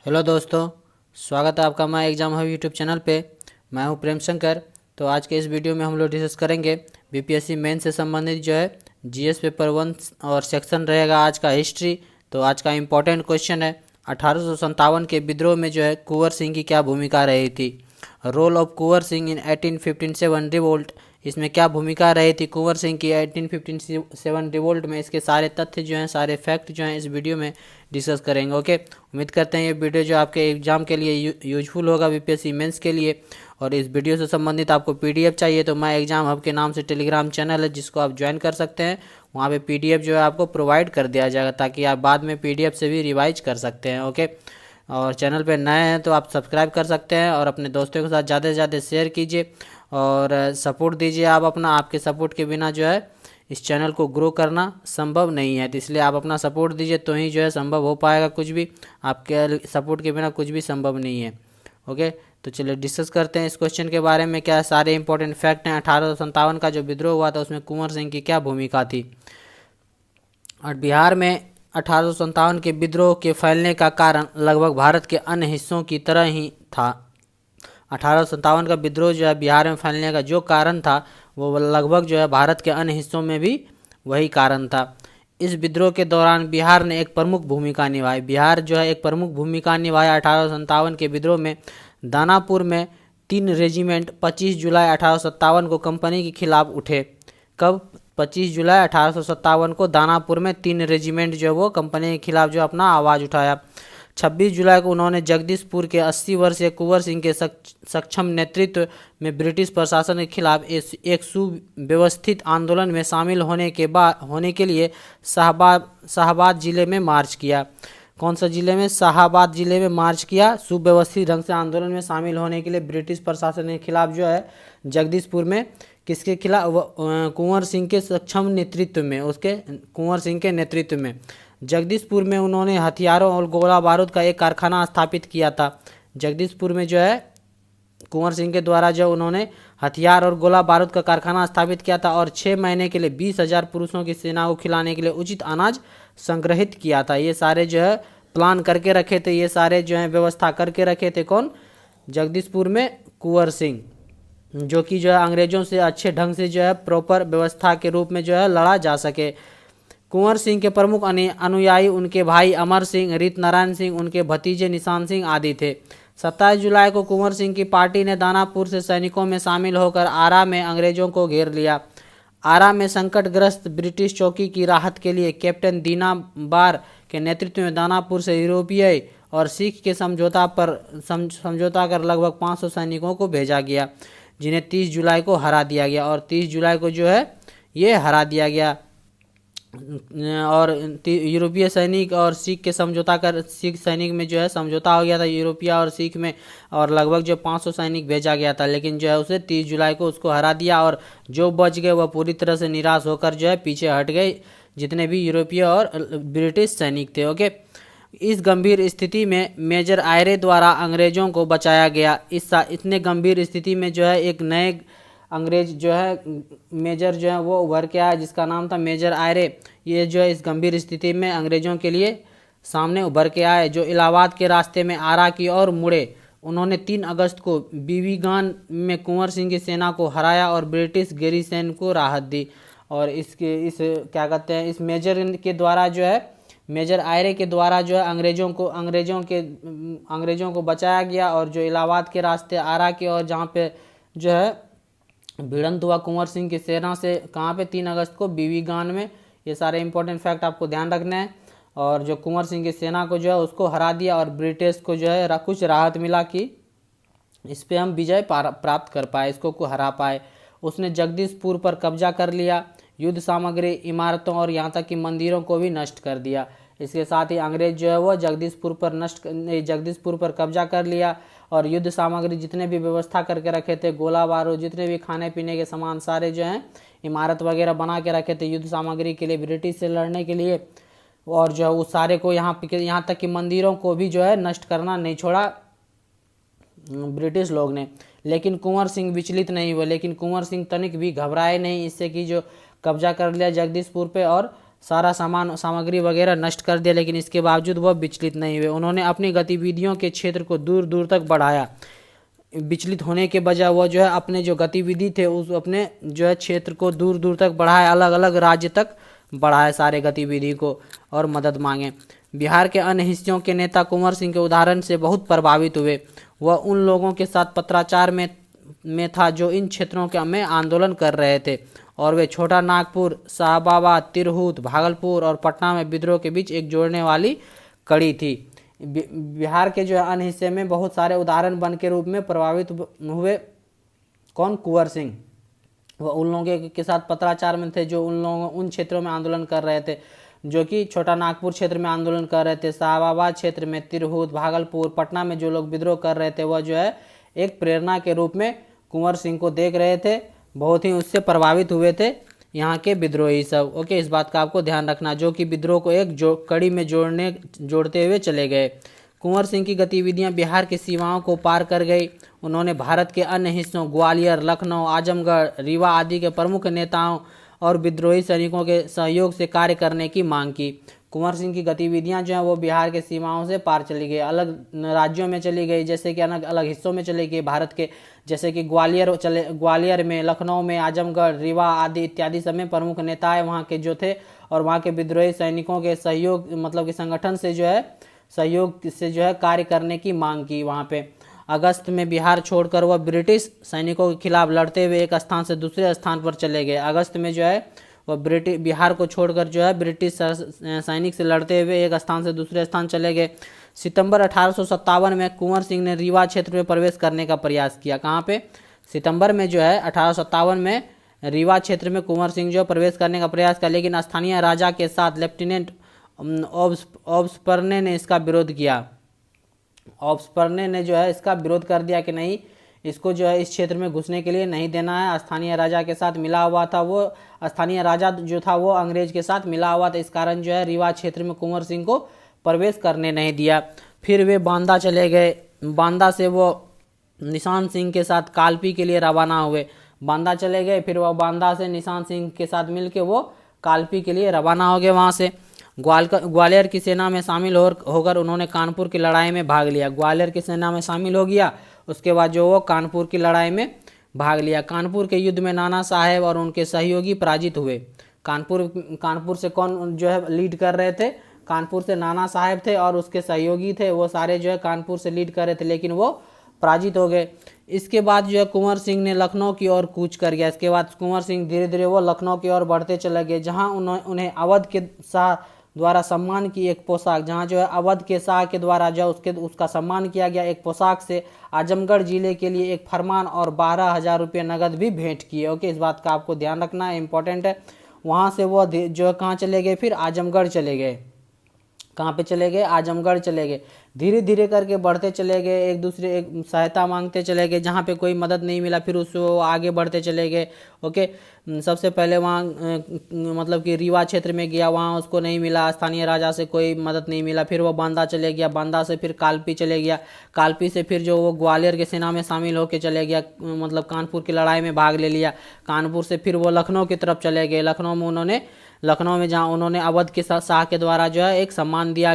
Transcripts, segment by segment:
Hello दोस्तों, स्वागत है आपका हमारे एग्जाम हब यूट्यूब चैनल पे। मैं हूं प्रेम शंकर। तो आज के इस वीडियो में हम लोग डिस्कस करेंगे बीपीएससी मेन से संबंधित जो है जीएस पेपर 1 और सेक्शन रहेगा आज का हिस्ट्री। तो आज का इम्पोर्टेंट क्वेश्चन है 1857 के विद्रोह में जो है कुंवर सिंह की क्या भूमिका रही थी। Role of Kunwar Singh in 1857 revolt, इसमें क्या भूमिका रही थी कुंवर सिंह की 1857 रिवोल्ट में। इसके सारे तथ्य जो हैं, सारे फैक्ट जो हैं इस वीडियो में डिस्कस करेंगे। ओके, उम्मीद करते हैं ये वीडियो जो आपके एग्जाम के लिए यूजफुल होगा, बीपीएससी मेंस के लिए। और इस वीडियो से संबंधित आपको पीडीएफ चाहिए तो मैं एग्जाम हब के नाम से टेलीग्राम चैनल है जिसको आप ज्वाइन कर सकते हैं। वहाँ पे पीडीएफ जो है आपको प्रोवाइड कर दिया जाएगा ताकि आप बाद में पीडीएफ से भी रिवाइज कर सकते हैं। ओके, और चैनल पे नए हैं तो आप सब्सक्राइब कर सकते हैं और अपने दोस्तों के साथ ज़्यादा से ज़्यादा शेयर कीजिए और सपोर्ट दीजिए आप अपना। आपके सपोर्ट के बिना जो है इस चैनल को ग्रो करना संभव नहीं है, तो इसलिए आप अपना सपोर्ट दीजिए तो ही जो है संभव हो पाएगा कुछ भी। आपके सपोर्ट के बिना कुछ भी संभव नहीं है। ओके, तो चलिए डिस्कस करते हैं इस क्वेश्चन के बारे में। क्या सारे इंपॉर्टेंट फैक्ट हैं। 1857 का जो विद्रोह हुआ था उसमें कुंवर सिंह की क्या भूमिका थी। और बिहार में 1857 के विद्रोह के फैलने का कारण लगभग भारत के अन्य हिस्सों की तरह ही था। 1857 का विद्रोह जो है बिहार में फैलने का जो कारण था वो लगभग जो है भारत के अन्य हिस्सों में भी वही कारण था। इस विद्रोह के दौरान बिहार ने एक प्रमुख भूमिका निभाई। बिहार जो है एक प्रमुख भूमिका निभाया 1857 के विद्रोह में। दानापुर में 3 रेजिमेंट 25 जुलाई 1857 को कंपनी के खिलाफ उठे। कब? 25 जुलाई 1857 को दानापुर में 3 रेजिमेंट जो वो कंपनी के खिलाफ जो अपना आवाज़ उठाया। 26 जुलाई को उन्होंने जगदीशपुर के 80 वर्षीय कुंवर सिंह के सक्षम नेतृत्व में ब्रिटिश प्रशासन के खिलाफ एक सुव्यवस्थित आंदोलन में शामिल होने के लिए शाहाबाद जिले में मार्च किया। कौन सा जिले में? शाहाबाद जिले में मार्च किया। सुव्यवस्थित ढंग से आंदोलन में शामिल होने के लिए ब्रिटिश प्रशासन के खिलाफ जो है जगदीशपुर में किसके खिलाफ? कुंवर सिंह के सक्षम नेतृत्व में, उसके कुंवर सिंह के नेतृत्व में जगदीशपुर में उन्होंने हथियारों और गोला बारूद का एक कारखाना स्थापित किया था। जगदीशपुर में जो है कुंवर सिंह के द्वारा जो उन्होंने हथियार और गोला बारूद का कारखाना स्थापित किया था और 6 महीने के लिए 20,000 पुरुषों की सेना को खिलाने के लिए उचित अनाज संग्रहित किया था। ये सारे जो है प्लान करके रखे थे, ये सारे जो है व्यवस्था करके रखे थे। कौन? जगदीशपुर में कुंवर सिंह, जो कि जो है अंग्रेजों से अच्छे ढंग से जो है प्रॉपर व्यवस्था के रूप में जो है लड़ा जा सके। कुंवर सिंह के प्रमुख अनुयायी उनके भाई अमर सिंह, रीत नारायण सिंह, उनके भतीजे निशान सिंह आदि थे। 27 जुलाई को कुंवर सिंह की पार्टी ने दानापुर से सैनिकों में शामिल होकर आरा में अंग्रेजों को घेर लिया। आरा में संकटग्रस्त ब्रिटिश चौकी की राहत के लिए कैप्टन दीना बार के नेतृत्व में दानापुर से यूरोपीय और सिख के समझौता कर लगभग 500 सैनिकों को भेजा गया, जिन्हें 30 जुलाई को हरा दिया गया। और 30 जुलाई को जो है ये हरा दिया गया और यूरोपीय सैनिक और सिख के समझौता कर सिख सैनिक में जो है समझौता हो गया था यूरोपीय और सिख में, और लगभग जो 500 सैनिक भेजा गया था। लेकिन जो है उसे 30 जुलाई को उसको हरा दिया और जो बच गए वह पूरी तरह से निराश होकर जो है पीछे हट गए, जितने भी यूरोपीय और ब्रिटिश सैनिक थे। ओके, इस गंभीर स्थिति में मेजर आयरे द्वारा अंग्रेजों को बचाया गया। इतने गंभीर स्थिति में जो है एक नए अंग्रेज जो है मेजर जो है वो उभर के आया जिसका नाम था मेजर आयरे। ये जो है इस गंभीर स्थिति में अंग्रेजों के लिए सामने उभर के आए, जो इलाहाबाद के रास्ते में आरा की ओर मुड़े। उन्होंने 3 अगस्त को बीबीगान में कुंवर सिंह की सेना को हराया और ब्रिटिश गैरीसन को राहत दी। और इस क्या कहते हैं, इस मेजर के द्वारा जो है मेजर आयरे के द्वारा जो है अंग्रेजों को बचाया गया। और जो इलाहाबाद के रास्ते आरा की ओर जहाँ पे जो है भिड़ंत हुआ कुंवर सिंह की सेना से, कहाँ पे? 3 अगस्त को बीबीगान में। ये सारे इंपॉर्टेंट फैक्ट आपको ध्यान रखने हैं। और जो कुंवर सिंह की सेना को जो है उसको हरा दिया और ब्रिटिश को जो है कुछ राहत मिला कि इस पे हम विजय प्राप्त कर पाए, इसको हरा पाए। उसने जगदीशपुर पर कब्जा कर लिया, युद्ध सामग्री, इमारतों और यहाँ तक कि मंदिरों को भी नष्ट कर दिया। इसके साथ ही अंग्रेज जो है वो जगदीशपुर पर कब्जा कर लिया और युद्ध सामग्री जितने भी व्यवस्था करके रखे थे, गोला बारूद, जितने भी खाने पीने के सामान, सारे जो हैं इमारत वगैरह बना के रखे थे युद्ध सामग्री के लिए, ब्रिटिश से लड़ने के लिए। और जो है उस सारे को यहाँ तक कि मंदिरों को भी जो है नष्ट करना नहीं छोड़ा ब्रिटिश लोग ने। लेकिन कुंवर सिंह विचलित नहीं हुए, लेकिन कुंवर सिंह तनिक भी घबराए नहीं इससे कि जो कब्जा कर लिया जगदीशपुर पे और सारा सामग्री वगैरह नष्ट कर दिया, लेकिन इसके बावजूद वह विचलित नहीं हुए। उन्होंने अपनी गतिविधियों के क्षेत्र को दूर दूर तक बढ़ाया। विचलित होने के बजाय वह जो है अपने जो गतिविधि थे उस अपने जो है क्षेत्र को दूर दूर तक बढ़ाए, अलग अलग राज्य तक बढ़ाए सारे गतिविधि को, और मदद मांगे। बिहार के अन्य हिस्सों के नेता कुंवर सिंह के उदाहरण से बहुत प्रभावित हुए। वह उन लोगों के साथ पत्राचार में था जो इन क्षेत्रों के में आंदोलन कर रहे थे, और वे छोटा नागपुर, शाहबाबाद, तिरहुत, भागलपुर और पटना में विद्रोह के बीच एक जोड़ने वाली कड़ी थी। बिहार के जो है अन्य हिस्से में बहुत सारे उदाहरण बन के रूप में प्रभावित हुए। कौन? कुंवर सिंह। वह उन लोगों के साथ पत्राचार में थे जो उन क्षेत्रों में आंदोलन कर रहे थे, जो कि छोटा नागपुर क्षेत्र में आंदोलन कर रहे थे, शाहबाबाद क्षेत्र में, तिरहुत, भागलपुर, पटना में जो लोग विद्रोह कर रहे थे, वह जो है एक प्रेरणा के रूप में कुंवर सिंह को देख रहे थे, बहुत ही उससे प्रभावित हुए थे यहाँ के विद्रोही सब। ओके, इस बात का आपको ध्यान रखना, जो कि विद्रोह को एक कड़ी में जोड़ते हुए चले गए। कुंवर सिंह की गतिविधियां बिहार की सीमाओं को पार कर गई। उन्होंने भारत के अन्य हिस्सों ग्वालियर, लखनऊ, आजमगढ़, रीवा आदि के प्रमुख नेताओं और विद्रोही सैनिकों के सहयोग से कार्य करने की मांग की। कुंवर सिंह की गतिविधियां जो हैं वो बिहार के सीमाओं से पार चली गई, अलग राज्यों में चली गई, जैसे कि अलग अलग हिस्सों में चली गई भारत के, जैसे कि ग्वालियर में, लखनऊ में, आजमगढ़, रीवा आदि इत्यादि सब में प्रमुख नेताएं वहाँ के जो थे, और वहाँ के विद्रोही सैनिकों के सहयोग मतलब कि संगठन से जो है सहयोग से जो है कार्य करने की मांग की वहाँ पे। अगस्त में बिहार छोड़कर वह ब्रिटिश सैनिकों के खिलाफ लड़ते हुए एक स्थान से दूसरे स्थान पर चले गए। अगस्त में जो है वह बिहार को छोड़कर जो है ब्रिटिश सैनिक से लड़ते हुए एक स्थान से दूसरे स्थान चले गए। सितंबर 1857 में कुंवर सिंह ने रीवा क्षेत्र में प्रवेश करने का प्रयास किया। कहाँ पे? सितंबर में जो है 1857 में रीवा क्षेत्र में कुंवर सिंह जो प्रवेश करने का प्रयास किया, लेकिन स्थानीय राजा के साथ लेफ्टिनेंट ऑब्सपर्ने ने इसका विरोध किया। ऑब्सपर्ने ने जो है इसका विरोध कर दिया कि नहीं, इसको जो है इस क्षेत्र में घुसने के लिए नहीं देना है। स्थानीय राजा के साथ मिला हुआ था, वो स्थानीय राजा जो था वो अंग्रेज के साथ मिला हुआ था, इस कारण जो है रीवा क्षेत्र में कुंवर सिंह को प्रवेश करने नहीं दिया। फिर वे बांदा चले गए। बांदा से वो निशान सिंह के साथ कालपी के लिए रवाना हुए। बांदा चले गए, फिर वह बांदा से निशान सिंह के साथ मिलके वो कालपी के लिए रवाना हो गए। वहाँ से ग्वालियर की सेना में शामिल होकर उन्होंने कानपुर की लड़ाई में भाग लिया। ग्वालियर की सेना में शामिल हो गया, उसके बाद जो वो कानपुर की लड़ाई में भाग लिया। कानपुर के युद्ध में नाना साहेब और उनके सहयोगी पराजित हुए। कानपुर से कौन जो है लीड कर रहे थे? कानपुर से नाना साहेब थे और उसके सहयोगी थे, वो सारे जो है कानपुर से लीड कर रहे थे, लेकिन वो पराजित हो गए। इसके बाद जो है कुंवर सिंह ने लखनऊ की ओर कूच कर गया। इसके बाद कुंवर सिंह धीरे धीरे वो लखनऊ की ओर बढ़ते चले गए, जहाँ उन्हें अवध के शाह द्वारा सम्मान की एक पोशाक, जहाँ जो है अवध के शाह के द्वारा जो उसका सम्मान किया गया एक पोशाक से आजमगढ़ जिले के लिए एक फरमान और 12,000 रुपये नगद भी भेंट किए। ओके, इस बात का आपको ध्यान रखना है, इंपॉर्टेंट है। वहाँ से वो जो है कहाँ चले गए? फिर आजमगढ़ चले गए। कहाँ पे चले गए? आजमगढ़ चले गए। धीरे धीरे करके बढ़ते चले गए, एक सहायता मांगते चले गए, जहाँ पे कोई मदद नहीं मिला फिर उससे वो आगे बढ़ते चले गए। ओके, सबसे पहले वहाँ मतलब कि रीवा क्षेत्र में गया, वहाँ उसको नहीं मिला, स्थानीय राजा से कोई मदद नहीं मिला। फिर वो बांदा चले गया, बांदा से फिर कालपी चले गया, कालपी से फिर जो वो ग्वालियर के सेना में शामिल होकर चले गया, मतलब कानपुर की लड़ाई में भाग ले लिया। कानपुर से फिर वो लखनऊ की तरफ चले गए। लखनऊ में जहाँ उन्होंने अवध के शाह के द्वारा जो है एक सम्मान किया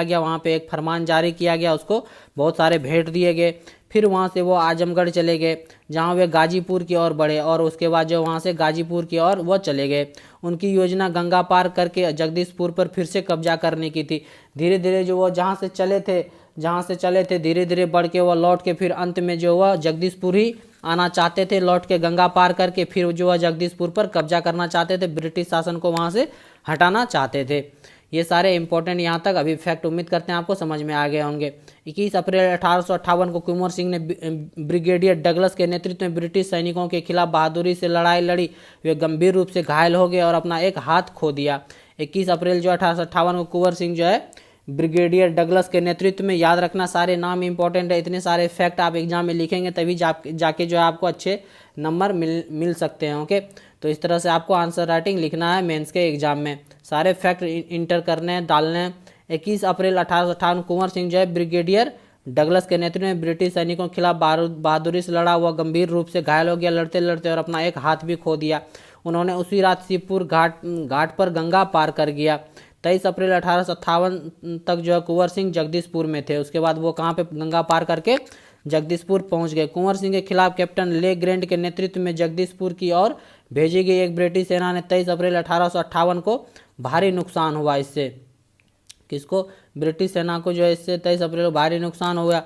गया, वहाँ पे एक फरमान जारी किया गया, उसको बहुत सारे भेंट दिए गए। फिर वहाँ से वो आजमगढ़ चले गए, जहाँ वे गाजीपुर की ओर बढ़े, और उसके बाद जो वहाँ से गाजीपुर की ओर वो चले गए। उनकी योजना गंगा पार करके जगदीशपुर पर फिर से कब्जा करने की थी। धीरे धीरे जो वो जहाँ से चले थे धीरे धीरे बढ़ के वो लौट के फिर अंत में जो वह जगदीशपुर ही आना चाहते थे, लौट के गंगा पार करके फिर जो है जगदीशपुर पर कब्जा करना चाहते थे, ब्रिटिश शासन को वहाँ से हटाना चाहते थे। ये सारे इंपॉर्टेंट यहाँ तक अभी फैक्ट उम्मीद करते हैं आपको समझ में आ गए होंगे। 21 अप्रैल 1858 को कुंवर सिंह ने ब्रिगेडियर डगलस के नेतृत्व में ब्रिटिश सैनिकों के खिलाफ बहादुरी से लड़ाई लड़ी। वे गंभीर रूप से घायल हो गए और अपना एक हाथ खो दिया। 21 अप्रैल जो 1858 को कुंवर सिंह जो है ब्रिगेडियर डगलस के नेतृत्व में, याद रखना सारे नाम इंपॉर्टेंट है, इतने सारे फैक्ट आप एग्जाम में लिखेंगे तभी जाके जो है आपको अच्छे नंबर मिल सकते हैं। ओके, तो इस तरह से आपको आंसर राइटिंग लिखना है मेंस के एग्जाम में, सारे फैक्ट इंटर करने हैं, डालने हैं। 21 अप्रैल 1858 कुंवर सिंह जो है ब्रिगेडियर डगलस के नेतृत्व में ब्रिटिश सैनिकों के खिलाफ बहादुरी से लड़ा। हुआ गंभीर रूप से घायल हो गया लड़ते लड़ते और अपना एक हाथ भी खो दिया। उन्होंने उसी रात शिवपुर घाट पर गंगा पार कर गया। 23 अप्रैल 1858 तक जो है कुंवर सिंह जगदीशपुर में थे। उसके बाद वो कहाँ पे गंगा पार करके जगदीशपुर पहुंच गए। कुंवर सिंह के खिलाफ कैप्टन ले ग्रैंड के नेतृत्व में जगदीशपुर की ओर भेजी गई एक ब्रिटिश सेना ने 23 अप्रैल 1858 को भारी नुकसान हुआ। इससे किसको? ब्रिटिश सेना को जो है इससे 23 अप्रैल को भारी नुकसान हो गया।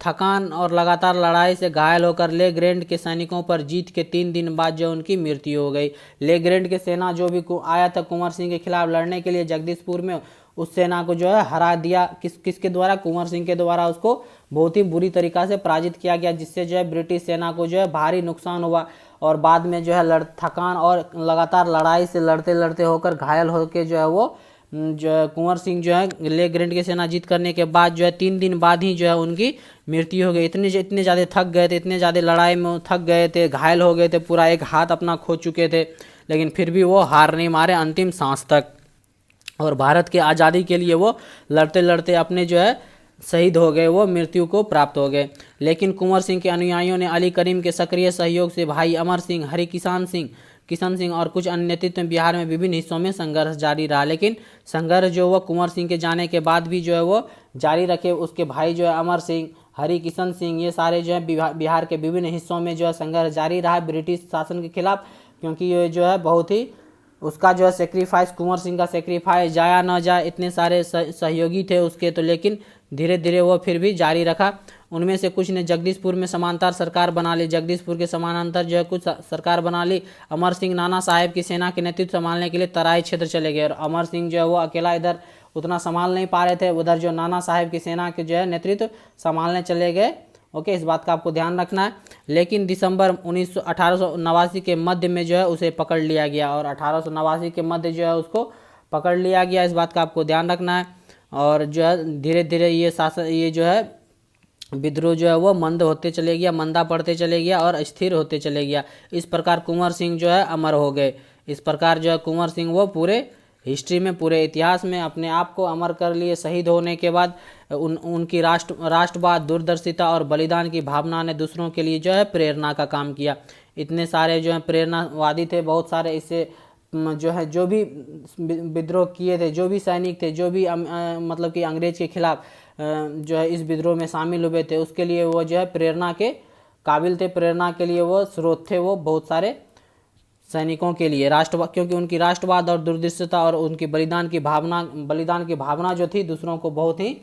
थकान और लगातार लड़ाई से घायल होकर ले ग्रैंड के सैनिकों पर जीत के 3 दिन बाद जो उनकी मृत्यु हो गई। ले ग्रैंड के सेना जो भी आया था कुंवर सिंह के खिलाफ लड़ने के लिए जगदीशपुर में, उस सेना को जो है हरा दिया। किसके द्वारा? कुंवर सिंह के द्वारा उसको बहुत ही बुरी तरीका से पराजित किया गया, जिससे जो है ब्रिटिश सेना को जो है भारी नुकसान हुआ और बाद में जो है थकान और लगातार लड़ाई से लड़ते लड़ते होकर घायल होकर जो है वो जो कुंवर सिंह जो है ले ग्रैंड की सेना जीत करने के बाद जो है 3 दिन बाद ही जो है उनकी मृत्यु हो गई। इतने ज़्यादा थक गए थे, इतने ज़्यादा लड़ाई में थक गए थे, घायल हो गए थे, पूरा एक हाथ अपना खो चुके थे, लेकिन फिर भी वो हार नहीं मारे अंतिम सांस तक और भारत की आज़ादी के लिए वो लड़ते लड़ते अपने जो है शहीद हो गए, वो मृत्यु को प्राप्त हो गए। लेकिन कुंवर सिंह के अनुयायियों ने अली करीम के सक्रिय सहयोग से भाई अमर सिंह, हरि किशन सिंह और कुछ अन्य नेतृत्व में बिहार में विभिन्न हिस्सों में संघर्ष जारी रहा। लेकिन संघर्ष जो वो कुंवर सिंह के जाने के बाद भी जो है वो जारी रखे। उसके भाई जो है अमर सिंह, हरि किशन सिंह, ये सारे जो है बिहार के विभिन्न हिस्सों में जो है संघर्ष जारी रहा ब्रिटिश शासन के खिलाफ, क्योंकि ये जो है बहुत ही उसका जो है सेक्रीफाइस, कुंवर सिंह का सेक्रीफाइस जाया न जाए, इतने सारे सहयोगी थे उसके, तो लेकिन धीरे धीरे वो फिर भी जारी रखा। उनमें से कुछ ने जगदीशपुर में समांतर सरकार बना ली, जगदीशपुर के समानांतर जो है कुछ सरकार बना ली। अमर सिंह नाना साहेब की सेना के नेतृत्व संभालने के लिए तराई क्षेत्र चले गए और अमर सिंह जो है वो अकेला इधर उतना संभाल नहीं पा रहे थे, उधर जो नाना साहेब की सेना के जो है नेतृत्व संभालने चले गए। ओके, इस बात का आपको ध्यान रखना है। लेकिन दिसंबर 1889 के मध्य में जो है उसे पकड़ लिया गया और 1889 के मध्य जो है उसको पकड़ लिया गया, इस बात का आपको ध्यान रखना है। और जो है धीरे धीरे ये जो है विद्रोह जो है वो मंद होते चले गया, मंदा पड़ते चले गया और स्थिर होते चले गया। इस प्रकार कुंवर सिंह जो है अमर हो गए। इस प्रकार जो है कुंवर सिंह वो पूरे हिस्ट्री में, पूरे इतिहास में अपने आप को अमर कर लिए। शहीद होने के बाद उनकी राष्ट्रवाद, दूरदर्शिता और बलिदान की भावना ने दूसरों के लिए जो है प्रेरणा का काम किया। इतने सारे जो है प्रेरणावादी थे, बहुत सारे इससे जो है जो भी विद्रोह किए थे, जो भी सैनिक थे, जो भी मतलब कि अंग्रेज के खिलाफ जो है इस विद्रोह में शामिल हुए थे, उसके लिए वो जो है प्रेरणा के काबिल थे, प्रेरणा के लिए वो स्रोत थे वो बहुत सारे सैनिकों के लिए। राष्ट्रवाद, क्योंकि उनकी राष्ट्रवाद और दूरदर्शिता और उनकी बलिदान की भावना जो थी दूसरों को बहुत ही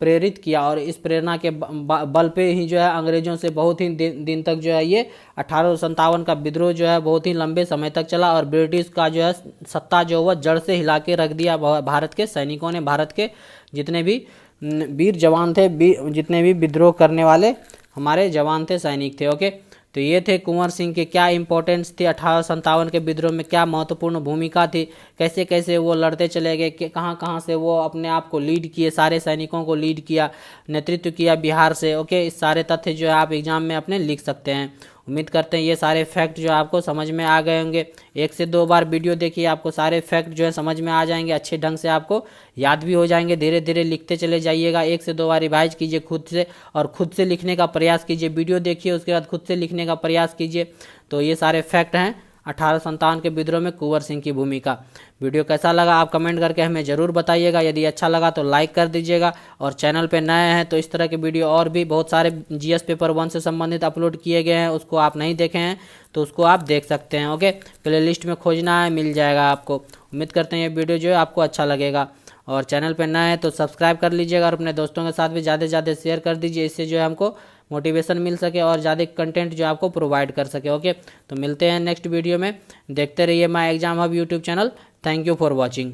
प्रेरित किया और इस प्रेरणा के बल पे ही जो है अंग्रेजों से बहुत ही दिन तक जो है ये 1857 का विद्रोह जो है बहुत ही लंबे समय तक चला और ब्रिटिश का जो है सत्ता जो वह जड़ से हिला के रख दिया। भारत के सैनिकों ने, भारत के जितने भी वीर जवान थे, जितने भी विद्रोह करने वाले हमारे जवान थे, सैनिक थे। ओके, तो ये थे कुंवर सिंह के क्या इंपॉर्टेंस थी, 1857 के विद्रोह में क्या महत्वपूर्ण भूमिका थी, कैसे कैसे वो लड़ते चले गए, कहाँ कहाँ से वो अपने आप को लीड किए, सारे सैनिकों को लीड किया, नेतृत्व किया बिहार से। ओके, इस सारे तथ्य जो है आप एग्जाम में अपने लिख सकते हैं। उम्मीद करते हैं ये सारे फैक्ट जो आपको समझ में आ गए होंगे। 1 से 2 बार वीडियो देखिए, आपको सारे फैक्ट जो है समझ में आ जाएंगे, अच्छे ढंग से आपको याद भी हो जाएंगे। धीरे धीरे लिखते चले जाइएगा, 1 से 2 बार रिवाइज कीजिए खुद से और खुद से लिखने का प्रयास कीजिए। वीडियो देखिए, उसके बाद खुद से लिखने का प्रयास कीजिए। तो ये सारे फैक्ट हैं 1857 के विद्रोह में कुंवर सिंह की भूमिका। वीडियो कैसा लगा आप कमेंट करके हमें ज़रूर बताइएगा। यदि अच्छा लगा तो लाइक कर दीजिएगा और चैनल पे नए हैं तो इस तरह के वीडियो और भी बहुत सारे जीएस पेपर 1 से संबंधित अपलोड किए गए हैं, उसको आप नहीं देखे हैं तो उसको आप देख सकते हैं। ओके, प्ले लिस्ट में खोजना है, मिल जाएगा आपको। उम्मीद करते हैं ये वीडियो जो है आपको अच्छा लगेगा और चैनल पर नए हैं तो सब्सक्राइब कर लीजिएगा और अपने दोस्तों के साथ भी ज़्यादा से ज़्यादा शेयर कर दीजिए, इससे जो है हमको मोटिवेशन मिल सके और ज़्यादा कंटेंट जो आपको प्रोवाइड कर सके। ओके, तो मिलते हैं नेक्स्ट वीडियो में। देखते रहिए my exam hub YouTube channel. Thank you for watching.